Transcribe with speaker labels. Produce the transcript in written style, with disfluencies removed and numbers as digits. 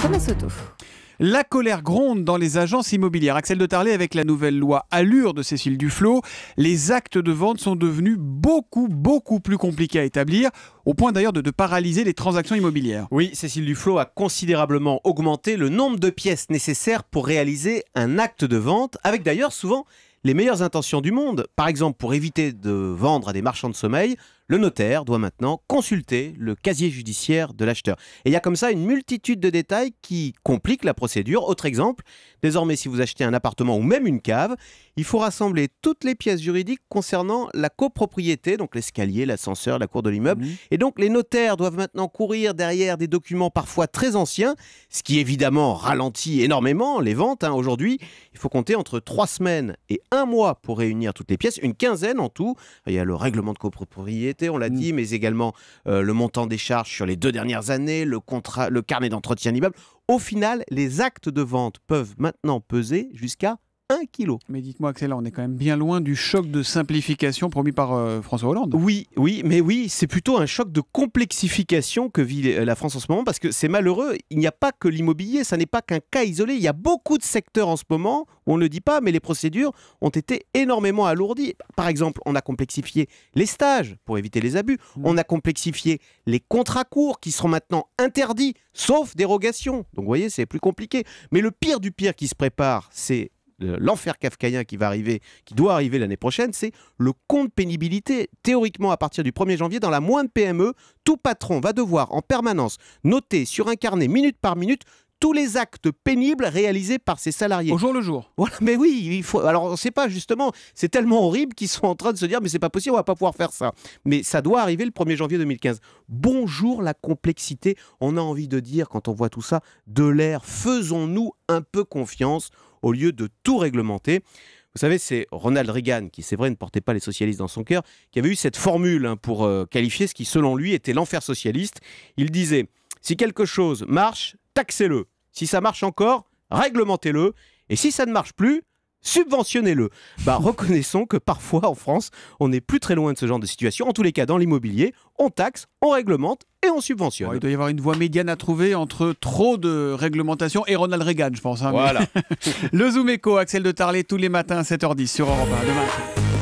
Speaker 1: SMS Auto.
Speaker 2: La colère gronde dans les agences immobilières. Axel de Tarlet, avec la nouvelle loi Allure de Cécile Duflot, les actes de vente sont devenus beaucoup plus compliqués à établir, au point d'ailleurs de paralyser les transactions immobilières.
Speaker 3: Oui, Cécile Duflot a considérablement augmenté le nombre de pièces nécessaires pour réaliser un acte de vente, avec d'ailleurs souvent les meilleures intentions du monde. Par exemple, pour éviter de vendre à des marchands de sommeil, le notaire doit maintenant consulter le casier judiciaire de l'acheteur. Et il y a comme ça une multitude de détails qui compliquent la procédure. Autre exemple, désormais si vous achetez un appartement ou même une cave, il faut rassembler toutes les pièces juridiques concernant la copropriété, donc l'escalier, l'ascenseur, la cour de l'immeuble. Et donc les notaires doivent maintenant courir derrière des documents parfois très anciens, ce qui évidemment ralentit énormément les ventes. Aujourd'hui, il faut compter entre 3 semaines et 1 mois pour réunir toutes les pièces, une quinzaine en tout. Il y a le règlement de copropriété, on l'a dit, mais également le montant des charges sur les 2 dernières années, le carnet d'entretien de l'immeuble. Au final, les actes de vente peuvent maintenant peser jusqu'à 1 kilo.
Speaker 2: Mais dites-moi Axel, là, on est quand même bien loin du choc de simplification promis par François Hollande.
Speaker 3: Oui, c'est plutôt un choc de complexification que vit la France en ce moment, parce que c'est malheureux, il n'y a pas que l'immobilier, ça n'est pas qu'un cas isolé, il y a beaucoup de secteurs en ce moment où on ne le dit pas, mais les procédures ont été énormément alourdies. Par exemple, on a complexifié les stages pour éviter les abus, on a complexifié les contrats courts qui seront maintenant interdits, sauf dérogation. Donc vous voyez, c'est plus compliqué. Mais le pire du pire qui se prépare, c'est l'enfer kafkaïen qui doit arriver l'année prochaine, c'est le compte pénibilité. Théoriquement, à partir du 1er janvier, dans la moindre PME, tout patron va devoir en permanence noter sur un carnet, minute par minute, tous les actes pénibles réalisés par ses salariés.
Speaker 2: Au jour le jour.
Speaker 3: Voilà, mais oui, il faut. Alors, on ne sait pas justement, c'est tellement horrible qu'ils sont en train de se dire, mais c'est pas possible, on va pas pouvoir faire ça. Mais ça doit arriver le 1er janvier 2015. Bonjour la complexité. On a envie de dire, quand on voit tout ça, de l'air, faisons-nous un peu confiance au lieu de tout réglementer. Vous savez, c'est Ronald Reagan, qui c'est vrai ne portait pas les socialistes dans son cœur, qui avait eu cette formule pour qualifier ce qui, selon lui, était l'enfer socialiste. Il disait, si quelque chose marche, taxez-le. Si ça marche encore, réglementez-le. Et si ça ne marche plus, subventionnez-le. Reconnaissons que parfois en France, on n'est plus très loin de ce genre de situation. En tous les cas, dans l'immobilier, on taxe, on réglemente et on subventionne.
Speaker 2: Il doit y avoir une voie médiane à trouver entre trop de réglementation et Ronald Reagan, je pense.
Speaker 3: Voilà.
Speaker 2: Le Zoom Echo, Axel de Tarlet, tous les matins à 7h10 sur Europe 1. Demain.